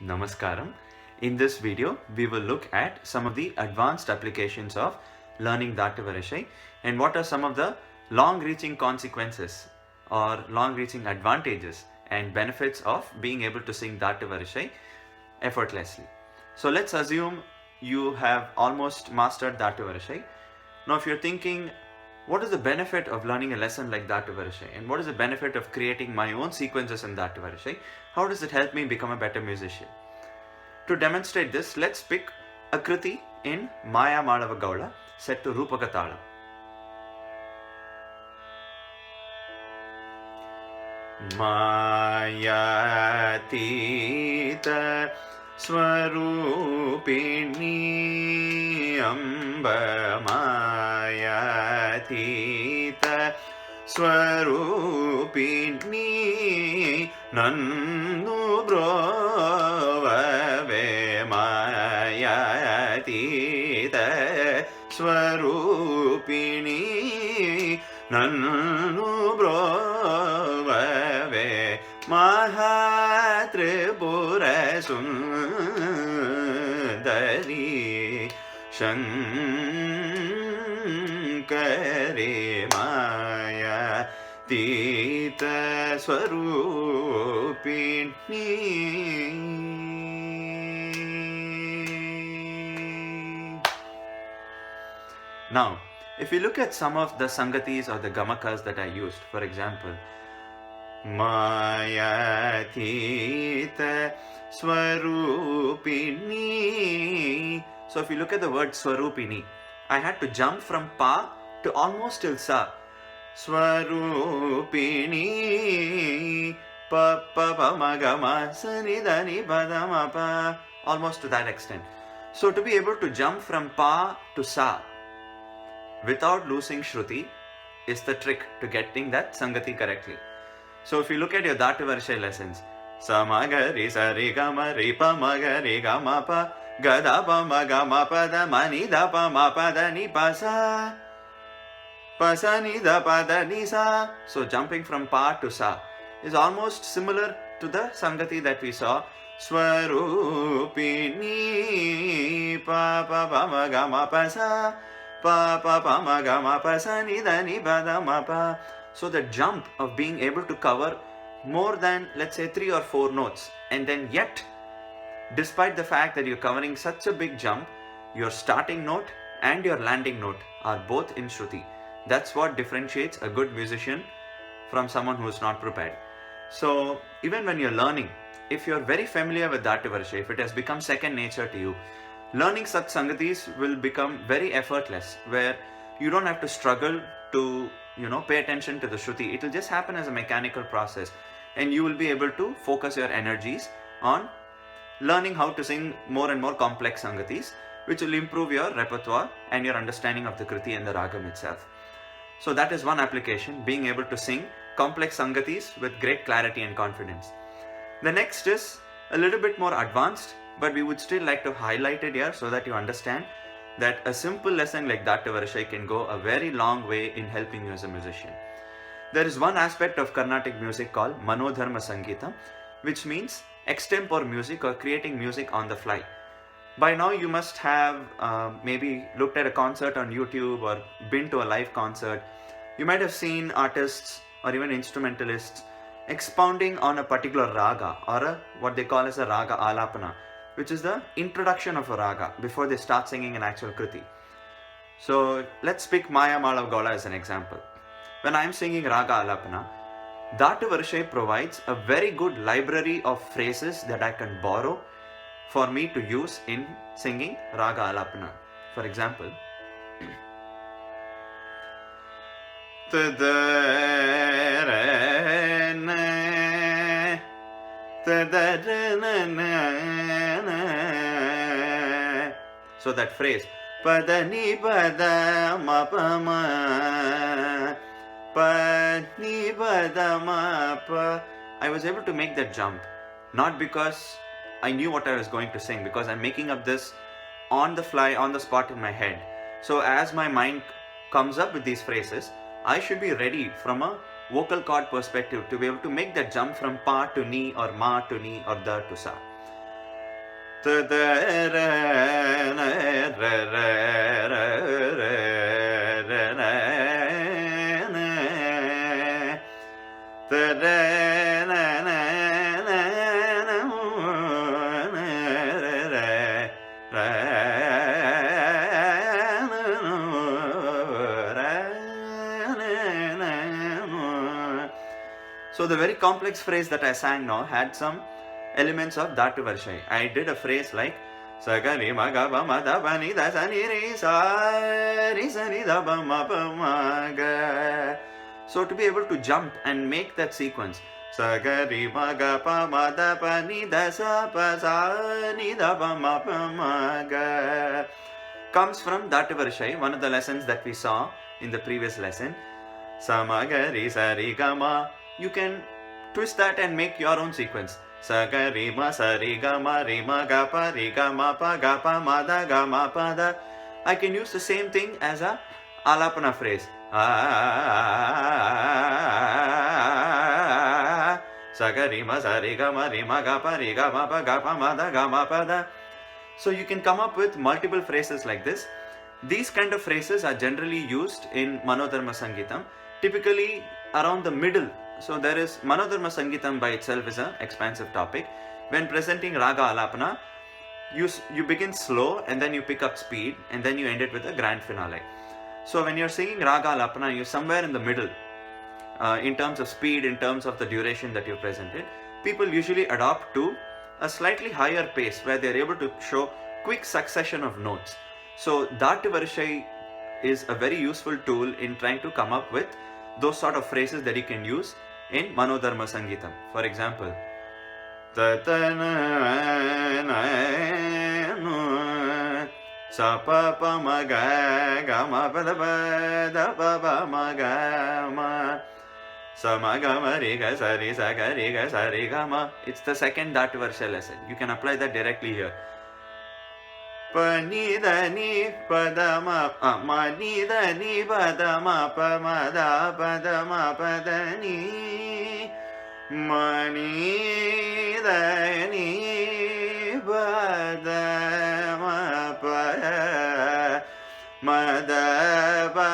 Namaskaram. In this video, we will look at some of the advanced applications of learning Dhatu Varisai and what are some of the long-reaching consequences or long-reaching advantages and benefits of being able to sing Dhatu Varisai effortlessly. So let's assume you have almost mastered Dhatu Varisai. Now if you're thinking, what is the benefit of learning a lesson like Dhatu Varisai and what is the benefit of creating my own sequences in Dhatu Varisai? How does it help me become a better musician? To demonstrate this, let's pick a kriti in Maya Madava Gaula set to Rupaka Tala. Mayatita Swarupini Amba Mayatita Swarupini Nannu Brovave Mayatita Swarupini Nannu Brovave Mahatripura Sundari Shankari Maya Tita Swarupini. Now, if you look at some of the sangatis or the gamakas that I used, for example, Maya Tita Swarupini. So if you look at the word Swarupini, I had to jump from Pa to almost till Sa. Swarupini Pa Pa Pa Ma Ga Ma Sa Ni Da Ni Pa Da Ma Pa, almost to that extent. So to be able to jump from Pa to Sa without losing Shruti is the trick to getting that Sangati correctly. So if you look at your Dhatu Varisai lessons, Sa Ma Ga Re Sa Re Ga Ma Re Pa Ma Ga Re Ga Ma Pa Ga Da Pa Ma Ga Ma Pa Da Ma Ni Da Pa Ma Pa Da Ni Pa Sa Pa Sa Ni Da Pa Da Ni Sa. So jumping from Pa to Sa is almost similar to the Sangati that we saw. Swarupini Pa Pa Pa Ma Ga Ma Pa Sa Pa Pa Pa Ma Ga Ma Pa Sa Ni Da Ni Pa Da Ma Pa. So the jump of being able to cover more than, let's say, 3 or 4 notes, and then yet, despite the fact that you're covering such a big jump, your starting note and your landing note are both in Shruti. That's what differentiates a good musician from someone who is not prepared. So even when you're learning, if you're very familiar with Dhatu Varisai, if it has become second nature to you, learning such sangatis will become very effortless, where you don't have to struggle to pay attention to the Shruti. It will just happen as a mechanical process, and you will be able to focus your energies on learning how to sing more and more complex sangatis, which will improve your repertoire and your understanding of the kriti and the ragam itself. So that is one application, being able to sing complex sangatis with great clarity and confidence. The next is a little bit more advanced, but we would still like to highlight it here so that you understand that a simple lesson like Dhatu Varisai can go a very long way in helping you as a musician. There is one aspect of Carnatic music called manodharmam Sangeetam, which means extempore music or creating music on the fly. By now you must have maybe looked at a concert on YouTube or been to a live concert. You might have seen artists or even instrumentalists expounding on a particular raga or what they call as a raga alapana, which is the introduction of a raga before they start singing an actual kriti. So let's pick Maya Madava Gaula as an example. When I am singing raga alapana, Dhatu Varisai provides a very good library of phrases that I can borrow for me to use in singing raga alapana. For example, so that phrase Padani Pada Ma Pa Ma Pani Pada Ma Pa, I was able to make that jump, not because I knew what I was going to sing, because I'm making up this on the fly, on the spot in my head. So as my mind comes up with these phrases, I should be ready from a vocal cord perspective to be able to make that jump from pa to ni or ma to ni or da to sa. So the very complex phrase that I sang now had some elements of Dhatu Varisai. I did a phrase like Sagari maga ba ma da ba ni da sa ni re sa ri sa ni da ba ma pa ma ga. So to be able to jump and make that sequence Sagari maga pa ma da pa ni da sa pa sa ni da ba ma pa ma ga comes from Dhatu Varisai, one of the lessons that we saw in the previous lesson. Samagari sa ri ga ma. You can twist that and make your own sequence. Sa ga re ma sa re ga ma pa re ga ma da ga ma pa da. I can use the same thing as a alapana phrase. Sa ga re ma sa re ga pa re ga ma da ga ma pa da. So you can come up with multiple phrases like this. These kind of phrases are generally used in manodharma sangeetam, typically around the middle. So there is manodharma sangeetam by itself is an expansive topic. When presenting raga alapana, you begin slow and then you pick up speed and then you end it with a grand finale. So when you're singing raga alapana, you're somewhere in the middle in terms of speed, in terms of the duration that you presented. People usually adopt to a slightly higher pace where they're able to show quick succession of notes. So Dhatu Varisai is a very useful tool in trying to come up with those sort of phrases that you can use in manodharma sangeetam. For example, sa pa pa ma ga ma pa da pa pa ma ga ma sa ma ga ma re ga sa re ga ma. It's the second Dhatu Varisai lesson. You can apply that directly here. Pa ni da ni pa da ma ma ni da ni pa da ma pa ma da ni ma ni da ni pa da ma pa ma da ma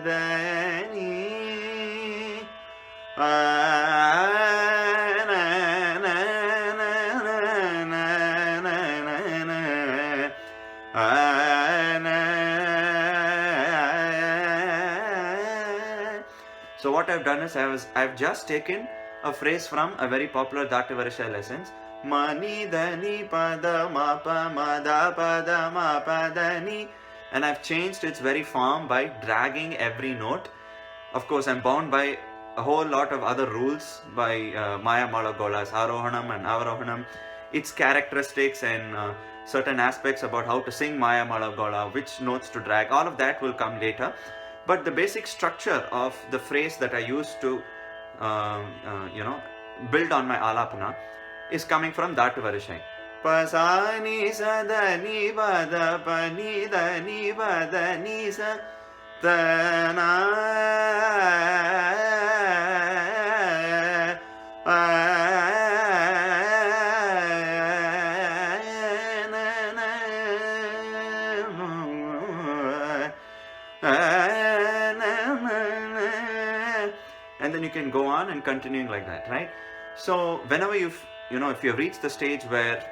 da ni So what I've done is I've just taken a phrase from a very popular Dhatu Varisai lessons. Ma ni da ni pa da ma pa da ni, and I've changed its very form by dragging every note. Of course, I'm bound by a whole lot of other rules by Maya Malagola's Arohanam and Avarohanam, its characteristics and certain aspects about how to sing Maya Malagola, which notes to drag. All of that will come later. But the basic structure of the phrase that I use to, build on my alapana is coming from Dhatu Varisai. Pa sa ni sa da ni ba da pa ni da ni ba da ni sa da na and then you can go on and continuing like that, right? So whenever if you have reached the stage where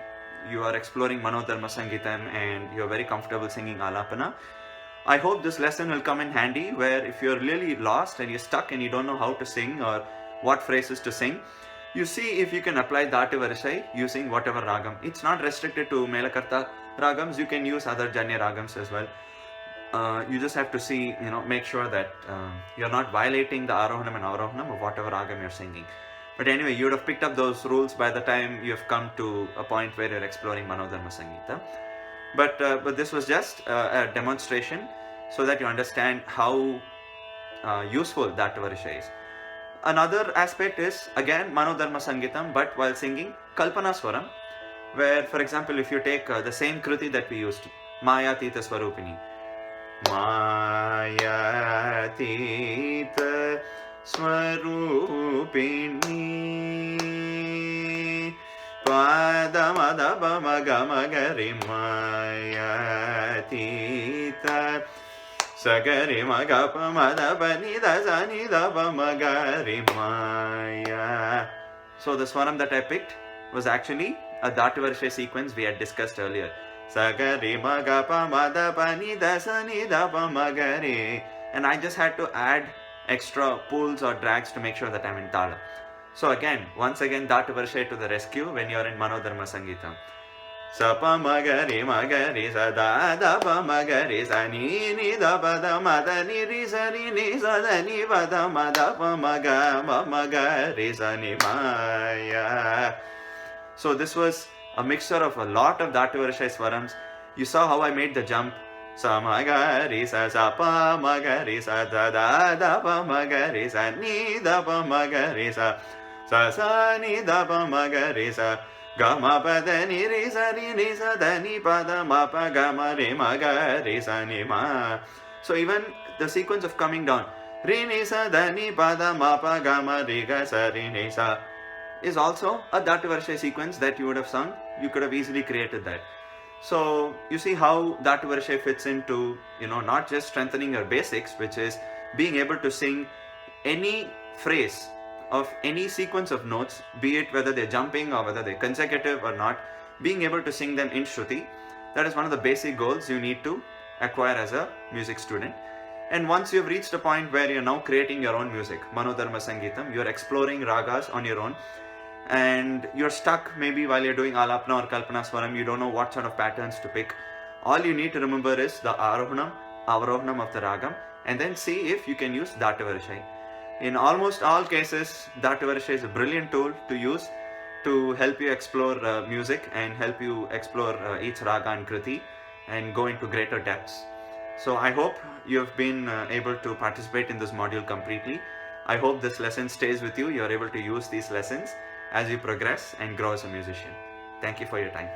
you are exploring manodharma sangeetam and you're very comfortable singing alapana, I hope this lesson will come in handy, where if you're really lost and you're stuck and you don't know how to sing or what phrases to sing, you see if you can apply Dhatu Varisai using whatever ragam. It's not restricted to Melakarta ragams, you can use other Janya ragams as well. You just have to see, make sure that you're not violating the Arohanam and Avarohanam of whatever ragam you're singing. But anyway, you would have picked up those rules by the time you have come to a point where you're exploring Manodharma Sangeeta. But this was just a demonstration so that you understand how useful Dhatu Varisai is. Another aspect is, again, Manodharma Sangeetam, but while singing Kalpana swaram, where, for example, if you take the same Kruti that we used, Maya Tita Swarupini, Maya Tita Swarupini, Pa da ma da pa ma ga ma ga re ma ya ti ta sa ga re ma ga pa ma da pa ni da sa ni da pa ma ga re ma ya. So the swaram that I picked was actually a Dhatu Varisai sequence we had discussed earlier. Sa ga re ma ga pa ma da pa ni da sa ni da pa ma ga re. And I just had to add extra pulls or drags to make sure that I'm in tala. So again, once again, Dhatu Varisai to the rescue when you're in manodharma sangeetam. Sa pa ma ga re sa da da pa ma ga re sa ni da pa da ma da ni sa da ni pa da ma da pa ma ga re sa ni ma ya. So this was a mixture of a lot of Dhatu Varisai swarams. You saw how I made the jump. Sa ma ga re sa pa ma ga re sa da da pa ma ga re sa ni da pa ma ga re sa ni da pa ma ga re sa ga ma pa da ni re sa da ni pa da ma pa ga ma re sa ni ma. So even the sequence of coming down, re ni sa da ni pa da ma pa ga ma re ga sa re ni sa, is also a Dhatu Varisai sequence that you would have sung. You could have easily created that. So you see how Dhatu Varisai fits into, not just strengthening your basics, which is being able to sing any phrase of any sequence of notes, be it whether they're jumping or whether they're consecutive or not, being able to sing them in Shruti. That is one of the basic goals you need to acquire as a music student. And once you've reached a point where you're now creating your own music, manodharma sangeetam, you're exploring ragas on your own, and you're stuck maybe while you're doing alapna or kalpana swaram, you don't know what sort of patterns to pick. All you need to remember is the arohanam, avarohanam of the ragam, and then see if you can use Dhatu Varisai. In almost all cases, Dhatu Varisai is a brilliant tool to use to help you explore music and help you explore each raga and kriti and go into greater depths. So I hope you have been able to participate in this module completely. I hope this lesson stays with you. You are able to use these lessons as you progress and grow as a musician. Thank you for your time.